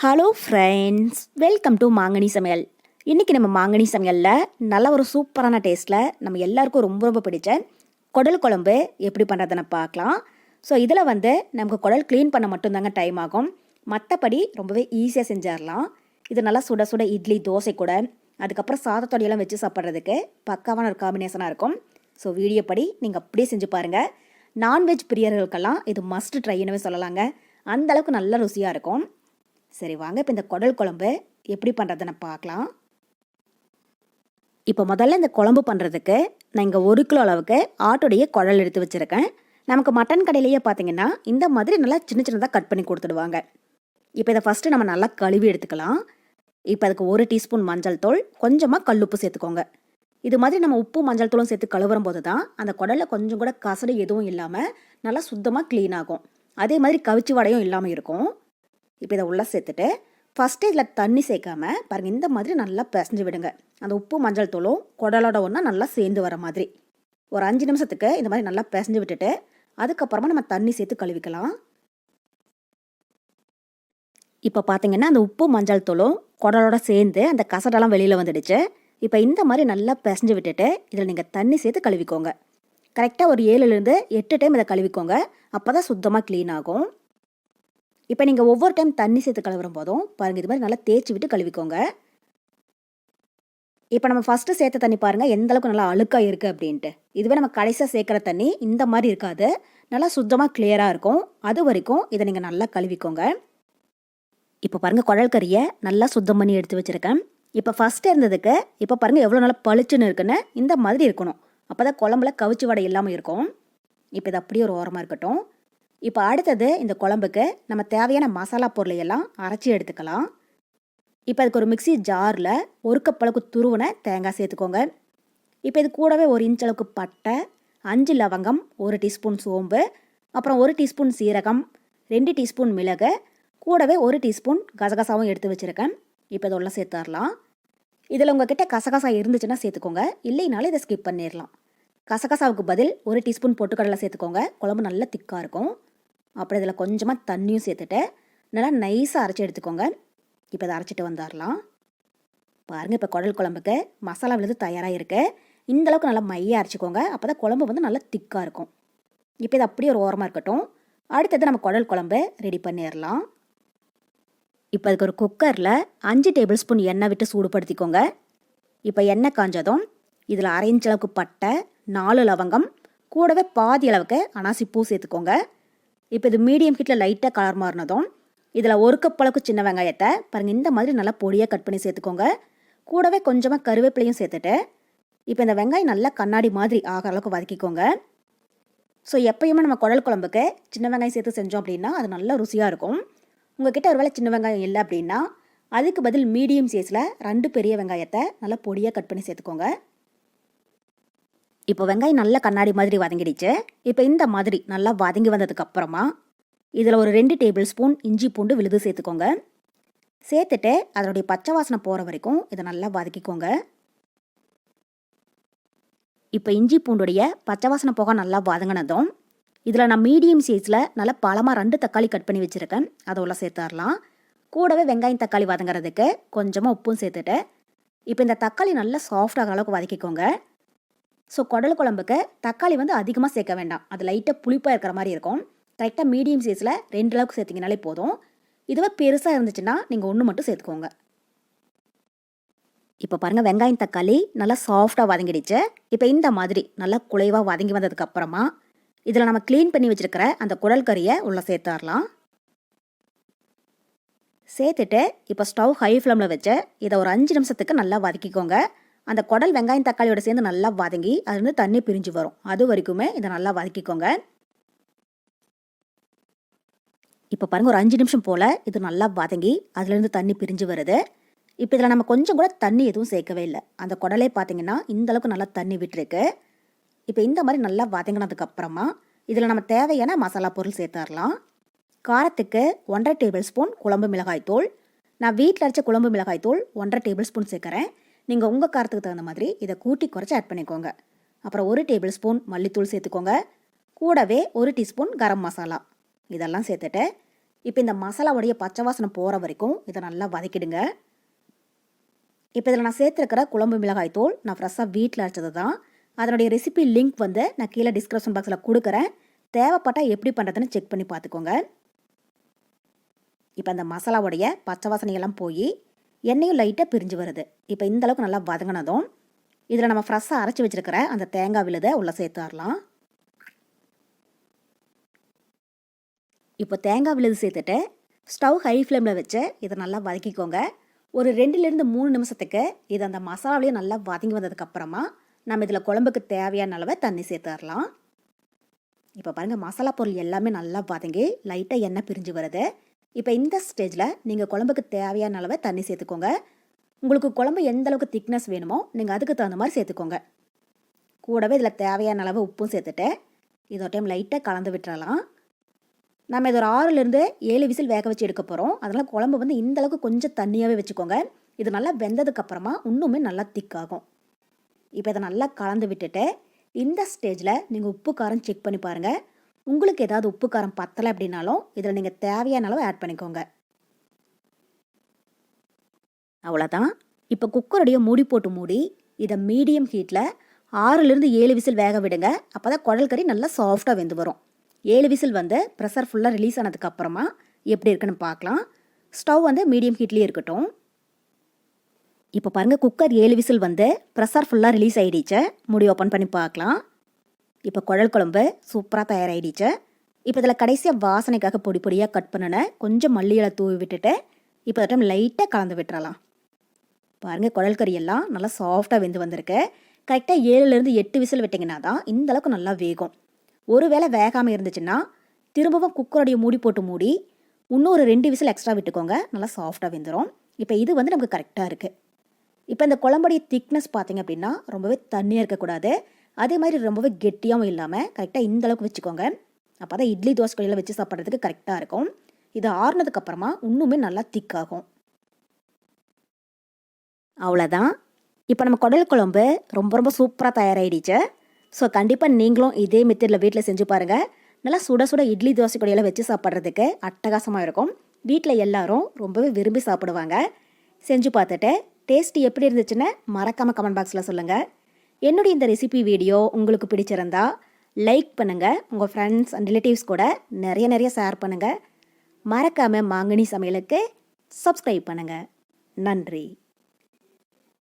Hello friends, welcome to மாங்கனி சமையல். இன்றைக்கி நம்ம மாங்கனி சமையலில் நல்ல ஒரு சூப்பரான டேஸ்ட்டில் நம்ம எல்லாருக்கும் ரொம்ப ரொம்ப பிடிச்ச குடல் குழம்பு எப்படி பண்ணுறதுன்னு பார்க்கலாம். ஸோ இதில் நமக்கு குடல் க்ளீன் பண்ண மட்டும்தாங்க டைம் ஆகும். மற்றபடி ரொம்பவே ஈஸியாக செஞ்சிடலாம். இது நல்லா சுட சுட இட்லி தோசை கூட, அதுக்கப்புறம் சாதத்தொடையெல்லாம் வச்சு சாப்பிட்றதுக்கு பக்காவான ஒரு காம்பினேஷனாக இருக்கும். ஸோ வீடியோ படி நீங்கள் அப்படியே செஞ்சு பாருங்கள். நான்வெஜ் பிரியர்களுக்கெல்லாம் இது மஸ்ட் ட்ரைன்னு சொல்லலாங்க. அந்தளவுக்கு நல்ல ருசியாக இருக்கும். சரி வாங்க, இப்போ இந்த குடல் குழம்பு எப்படி பண்ணுறதுன்னு பார்க்கலாம். இப்போ முதல்ல இந்த குழம்பு பண்ணுறதுக்கு நான் இங்கே 1 கிலோ அளவுக்கு ஆட்டுடைய குடல் எடுத்து வச்சுருக்கேன். நமக்கு மட்டன் கடையிலேயே பார்த்தீங்கன்னா இந்த மாதிரி நல்லா சின்ன சின்னதாக கட் பண்ணி கொடுத்துடுவாங்க. இப்போ இதை ஃபஸ்ட்டு நம்ம நல்லா கழுவி எடுத்துக்கலாம். இப்போ அதுக்கு 1 டீஸ்பூன் மஞ்சள் தூள், கொஞ்சமாக கல்லுப்பு சேர்த்துக்கோங்க. இது மாதிரி நம்ம உப்பு மஞ்சள் தூளும் சேர்த்து கழுவுறும் போது தான் அந்த குடலில் கொஞ்சம் கூட கசடு எதுவும் இல்லாமல் நல்லா சுத்தமாக க்ளீன் ஆகும். அதே மாதிரி கவிச்சி வடையும் இல்லாமல் இருக்கும். இப்போ இதை உள்ளே சேர்த்துட்டு ஃபஸ்ட்டு இதில் தண்ணி சேர்க்காம பாருங்கள், இந்த மாதிரி நல்லா பிசைஞ்சு விடுங்க. அந்த உப்பு மஞ்சள் தூளும் குடலோட ஒன்றா நல்லா சேர்ந்து வர மாதிரி ஒரு 5 நிமிஷத்துக்கு இந்த மாதிரி நல்லா பிசைஞ்சு விட்டுட்டு அதுக்கப்புறமா நம்ம தண்ணி சேர்த்து கழுவிக்கலாம். இப்போ பார்த்தீங்கன்னா அந்த உப்பு மஞ்சள் தூளும் குடலோட சேர்ந்து அந்த கசடெல்லாம் வெளியில் வந்துடுச்சு. இப்போ இந்த மாதிரி நல்லா பிசைஞ்சு விட்டுட்டு இதில் நீங்கள் தண்ணி சேர்த்து கழுவிக்கோங்க. கரெக்டாக ஒரு 7லேருந்து 8 டைம் இதை கழுவிக்கோங்க. அப்போ தான் சுத்தமாக க்ளீன் ஆகும். இப்போ நீங்கள் ஒவ்வொரு டைம் தண்ணி சேர்த்து கழுவுறும் போதும் பாருங்கள், இது மாதிரி நல்லா தேய்ச்சி விட்டு கழுவிக்கோங்க. இப்போ நம்ம ஃபஸ்ட்டு சேர்த்த தண்ணி பாருங்கள் எந்த அளவுக்கு நல்லா அழுக்காக இருக்குது அப்படின்ட்டு. இதுவே நம்ம கடைசியாக சேர்க்குற தண்ணி இந்த மாதிரி இருக்காது, நல்லா சுத்தமாக கிளியராக இருக்கும். அது வரைக்கும் இதை நீங்கள் நல்லா கழுவிக்கோங்க. இப்போ பாருங்கள், குடல் கறியை நல்லா சுத்தம் பண்ணி எடுத்து வச்சுருக்கேன். இப்போ ஃபஸ்ட்டு இருந்ததுக்கு இப்போ பாருங்கள் எவ்வளோ நல்லா பளிச்சுன்னு இருக்குன்னு இந்த மாதிரி இருக்கணும். அப்போ தான் குழம்புல கவிச்சி வடை இல்லாமல் இருக்கும். இப்போ இது அப்படியே ஒரு ஓரமாக இருக்கட்டும். இப்போ அடுத்தது இந்த குழம்புக்கு நம்ம தேவையான மசாலா பொருளையெல்லாம் அரைச்சி எடுத்துக்கலாம். இப்போ அதுக்கு ஒரு மிக்ஸி ஜாரில் 1 கப் அளவுக்கு துருவின தேங்காய் சேர்த்துக்கோங்க. இப்போ இது கூடவே 1 இன்ச் அளவுக்கு பட்டை, 5 லவங்கம், 1 டீஸ்பூன் சோம்பு, அப்புறம் 1 டீஸ்பூன் சீரகம், 2 டீஸ்பூன் மிளகு, கூடவே 1 டீஸ்பூன் கசகசாவும் எடுத்து வச்சுருக்கேன். இப்போ இதெல்லாம் சேர்த்துடலாம். இதில் உங்ககிட்ட கசகசா இருந்துச்சுன்னா சேர்த்துக்கோங்க, இல்லைனாலும் இதை ஸ்கிப் பண்ணிடலாம். கசகசாவுக்கு பதில் 1 டீஸ்பூன் பொட்டுக்கடலை சேர்த்துக்கோங்க. குழம்பு நல்லா திக்காக இருக்கும். அப்புறம் இதில் கொஞ்சமாக தண்ணியும் சேர்த்துட்டு நல்லா நைஸாக அரைச்சி எடுத்துக்கோங்க. இப்போ இதை அரைச்சிட்டு வந்துடலாம். பாருங்கள், இப்போ குடல் குழம்புக்கு மசாலா விழுது தயாராக இருக்குது. இந்தளவுக்கு நல்லா மையாக அரைச்சிக்கோங்க. அப்போ தான் குழம்பு நல்லா திக்காக இருக்கும். இப்போ இது அப்படியே ஒரு ஓரமாக இருக்கட்டும். அடுத்தது நம்ம குடல் குழம்பு ரெடி பண்ணிடலாம். இப்போ அதுக்கு ஒரு குக்கரில் 5 டேபிள் ஸ்பூன் எண்ணெய் விட்டு சூடுபடுத்திக்கோங்க. இப்போ எண்ணெய் காஞ்சதும் இதில் 1/2 இன்ச் அளவுக்கு பட்டை, 4 லவங்கம், கூடவே பாதி அளவுக்கு அனாசி பூ சேர்த்துக்கோங்க. இப்போ இது மீடியம் ஹீட்டில் லைட்டாக கலர் மாறினதும் இதில் 1 கப் அளவுக்கு சின்ன வெங்காயத்தை பாருங்கள் இந்த மாதிரி நல்லா பொடியாக கட் பண்ணி சேர்த்துக்கோங்க. கூடவே கொஞ்சமாக கருவேப்பிலையும் சேர்த்துட்டு இப்போ இந்த வெங்காயம் நல்லா கண்ணாடி மாதிரி ஆகிற அளவுக்கு வதக்கிக்கோங்க. ஸோ எப்பயுமே நம்ம குடல் குழம்புக்கு சின்ன வெங்காயம் சேர்த்து செஞ்சோம் அப்படின்னா அது நல்லா ருசியாக இருக்கும். உங்ககிட்ட ஒருவேளை சின்ன வெங்காயம் இல்லை அப்படின்னா அதுக்கு பதில் மீடியம் சைஸில் 2 பெரிய வெங்காயத்தை நல்லா பொடியாக கட் பண்ணி சேர்த்துக்கோங்க. இப்போ வெங்காயம் நல்லா கண்ணாடி மாதிரி வதங்கிடுச்சு. இப்போ இந்த மாதிரி நல்லா வதங்கி வந்ததுக்கப்புறமா இதில் ஒரு 2 டேபிள் ஸ்பூன் இஞ்சி பூண்டு விழுது சேர்த்துக்கோங்க. சேர்த்துட்டு அதனுடைய பச்சை வாசனை போகிற வரைக்கும் இதை நல்லா வதக்கிக்கோங்க. இப்போ இஞ்சி பூண்டுடைய பச்சை வாசனை போக நல்லா வதங்கினதும் இதில் நான் மீடியம் சைஸில் நல்லா பழமாக 2 தக்காளி கட் பண்ணி வச்சுருக்கேன். அதை உள்ள சேர்த்துடலாம். கூடவே வெங்காயம் தக்காளி வதங்குறதுக்கு கொஞ்சமாக உப்பும் சேர்த்துட்டு இப்போ இந்த தக்காளி நல்லா சாஃப்டாகிற அளவுக்கு வதக்கிக்கோங்க. ஸோ குடல் குழம்புக்கு தக்காளி அதிகமாக சேர்க்க வேண்டாம், அது லைட்டாக புளிப்பாக இருக்கிற மாதிரி இருக்கும். கரெக்டாக மீடியம் சைஸில் 2 அளவுக்கு சேர்த்திங்கனாலே போதும். இதுவே பெருசாக இருந்துச்சுன்னா நீங்கள் 1 மட்டும் சேர்த்துக்கோங்க. இப்போ பாருங்கள், வெங்காயம் தக்காளி நல்லா சாஃப்டாக வதங்கிடுச்சு. இப்போ இந்த மாதிரி நல்லா குலைவாக வதங்கி வந்ததுக்கப்புறமா இதில் நம்ம க்ளீன் பண்ணி வச்சுருக்கிற அந்த குடல் கறியை உள்ளே சேர்த்துடலாம். சேர்த்துட்டு இப்போ ஸ்டவ் ஹை ஃப்ளேமில் வச்சு இதை ஒரு 5 நிமிஷத்துக்கு நல்லா வதக்கிக்கோங்க. அந்த குடல் வெங்காயம் தக்காளியோட சேர்ந்து நல்லா வதங்கி அதுலேருந்து தண்ணி பிரிஞ்சு வரும். அது வரைக்குமே இதை நல்லா வதக்கிக்கோங்க. இப்போ பாருங்கள், ஒரு 5 நிமிஷம் போல் இது நல்லா வதங்கி அதுலேருந்து தண்ணி பிரிஞ்சு வருது. இப்போ இதில் நம்ம கொஞ்சம் கூட தண்ணி எதுவும் சேர்க்கவே இல்லை. அந்த குடலே பார்த்தீங்கன்னா இந்தளவுக்கு நல்லா தண்ணி விட்டுருக்கு. இப்போ இந்த மாதிரி நல்லா வதங்கினதுக்கப்புறமா இதில் நம்ம தேவையான மசாலா பொருள் சேர்த்துடலாம். காரத்துக்கு 1.5 டேபிள் ஸ்பூன் குழம்பு மிளகாய் தூள். நான் வீட்டில் அரைச்ச குழம்பு மிளகாய் தூள் 1.5 டேபிள் ஸ்பூன் சேர்க்குறேன். நீங்கள் உங்கள் காரத்துக்கு தகுந்த மாதிரி இதை கூட்டி குறைச்சி ஆட் பண்ணிக்கோங்க. அப்புறம் 1 டேபிள் ஸ்பூன் மல்லித்தூள் சேர்த்துக்கோங்க. கூடவே 1 டீஸ்பூன் கரம் மசாலா இதெல்லாம் சேர்த்துட்டு இப்போ இந்த மசாலாவுடைய பச்சை வாசனை போகிற வரைக்கும் இதை நல்லா வதக்கிடுங்க. இப்போ இதில் நான் சேர்த்துருக்கிற குழம்பு மிளகாய் தூள் நான் ஃப்ரெஷ்ஷாக வீட்டில் அரைச்சது தான். அதனுடைய ரெசிபி லிங்க் வந்து நான் கீழே டிஸ்கிரிப்ஷன் பாக்ஸில் கொடுக்குறேன். தேவைப்பட்டால் எப்படி பண்ணுறதுன்னு செக் பண்ணி பார்த்துக்கோங்க. இப்போ அந்த மசாலாவுடைய பச்சை வாசனையெல்லாம் போய் எண்ணெயும் லைட்டாக பிரிஞ்சு வருது. இப்போ இந்த அளவுக்கு நல்லா வதங்கினதும் இதில் நம்ம ஃப்ரெஷ்ஷாக அரைச்சி வச்சுருக்கிற அந்த தேங்காய் விழுதை உள்ளே சேர்த்துடலாம். இப்போ தேங்காய் விழுது சேர்த்துட்டு ஸ்டவ் ஹை ஃப்ளேமில் வச்சு இதை நல்லா வதக்கிக்கோங்க. ஒரு 2-3 நிமிஷத்துக்கு இது அந்த மசாலாவிலேயே நல்லா வதங்கி வந்ததுக்கப்புறமா நம்ம இதில் குழம்புக்கு தேவையான அளவை தண்ணி சேர்த்துடலாம். இப்போ பாருங்கள், மசாலா பொருள் எல்லாமே நல்லா வதங்கி லைட்டாக எண்ணெய் பிரிஞ்சு வருது. இப்போ இந்த ஸ்டேஜில் நீங்கள் குழம்புக்கு தேவையான அளவை தண்ணி சேர்த்துக்கோங்க. உங்களுக்கு குழம்பு எந்த அளவுக்கு திக்னஸ் வேணுமோ நீங்கள் அதுக்கு தகுந்த மாதிரி சேர்த்துக்கோங்க. கூடவே இதில் தேவையான அளவு உப்பும் சேர்த்துட்டு இதோ டைம் லைட்டாக கலந்து விட்டுறலாம். நம்ம இது ஒரு 6-7 விசில் வேக வச்சு எடுக்க போகிறோம். அதனால் குழம்பு வந்து இந்த அளவுக்கு கொஞ்சம் தண்ணியாகவே வச்சுக்கோங்க. இது நல்லா வெந்ததுக்கப்புறமா இன்னுமே நல்லா திக்காகும். இப்போ இதை நல்லா கலந்து விட்டுட்டு இந்த ஸ்டேஜில் நீங்கள் உப்பு காரம் செக் பண்ணி பாருங்கள். உங்களுக்கு ஏதாவது உப்பு காரம் பத்தலை அப்படின்னாலும் இதில் நீங்கள் தேவையான அளவு ஆட் பண்ணிக்கோங்க. அவ்வளோதான். இப்போ குக்கருடைய மூடி போட்டு மூடி இதை மீடியம் ஹீட்டில் 6-7 விசில் வேக விடுங்க. அப்போ தான் குடல் கறி நல்லா சாஃப்டாக வெந்து வரும். 7 விசில் வந்து ப்ரெஷர் ஃபுல்லாக ரிலீஸ் ஆனதுக்கப்புறமா எப்படி இருக்குன்னு பார்க்கலாம். ஸ்டவ் வந்து மீடியம் ஹீட்லேயே இருக்கட்டும். இப்போ பாருங்கள், குக்கர் 7 விசில் வந்து ப்ரெஷர் ஃபுல்லாக ரிலீஸ் ஆகிடுச்சு. மூடி ஓப்பன் பண்ணி பார்க்கலாம். இப்போ குழல் குழம்பு சூப்பராக தயாராகிடுச்சு. இப்போ இதில் கடைசியாக வாசனைக்காக பொடி பொடியாக கட் பண்ணின கொஞ்சம் மல்லி இலை தூவி விட்டுட்டு இப்போ டைம் லைட்டாக கலந்து விட்டுறலாம். பாருங்கள், குழல் கறி எல்லாம் நல்லா சாஃப்டாக வெந்து வந்திருக்கு. கரெக்டாக 7-8 விசில் விட்டிங்கன்னா தான் இந்த அளவுக்கு நல்லா வேகும். ஒருவேளை வேகாமல் இருந்துச்சுன்னா திரும்பவும் குக்கருடைய மூடி போட்டு மூடி இன்னும் ஒரு 2 விசில் எக்ஸ்ட்ரா விட்டுக்கோங்க. நல்லா சாஃப்டாக வெந்துடும். இப்போ இது வந்து நமக்கு கரெக்டாக இருக்குது. இப்போ இந்த குழம்புடைய திக்னஸ் பார்த்திங்க அப்படின்னா ரொம்பவே தண்ணியாக இருக்கக்கூடாது. அதே மாதிரி ரொம்பவே கெட்டியாகவும் இல்லாமல் கரெக்டாக இந்த அளவுக்கு வச்சுக்கோங்க. அப்போ தான் இட்லி தோசை கடையில் வச்சு சாப்பிட்றதுக்கு கரெக்டாக இருக்கும். இது ஆறுனதுக்கப்புறமா இன்னுமே நல்லா திக்காகும். அவ்வளோதான். இப்போ நம்ம குடல் குழம்பு ரொம்ப ரொம்ப சூப்பராக தயாராகிடுச்சு. ஸோ கண்டிப்பாக நீங்களும் இதே மெத்தடில் வீட்டில் செஞ்சு பாருங்கள். நல்லா சுட சுட இட்லி தோசை கடையில் வச்சு சாப்பிட்றதுக்கு அட்டகாசமாக இருக்கும். வீட்டில் எல்லாரும் ரொம்பவே விரும்பி சாப்பிடுவாங்க. செஞ்சு பார்த்துட்டு டேஸ்ட் எப்படி இருந்துச்சுன்னு மறக்காமல் கமெண்ட் பாக்ஸில் சொல்லுங்கள். என்னுடைய இந்த ரெசிபி வீடியோ உங்களுக்கு பிடிச்சிருந்தா லைக் பண்ணுங்கள். உங்கள் ஃப்ரெண்ட்ஸ் அண்ட் ரிலேட்டிவ்ஸ் கூட நிறைய ஷேர் பண்ணுங்கள். மறக்காமல் மாங்கனி சமையலுக்கு சப்ஸ்கிரைப் பண்ணுங்கள். நன்றி.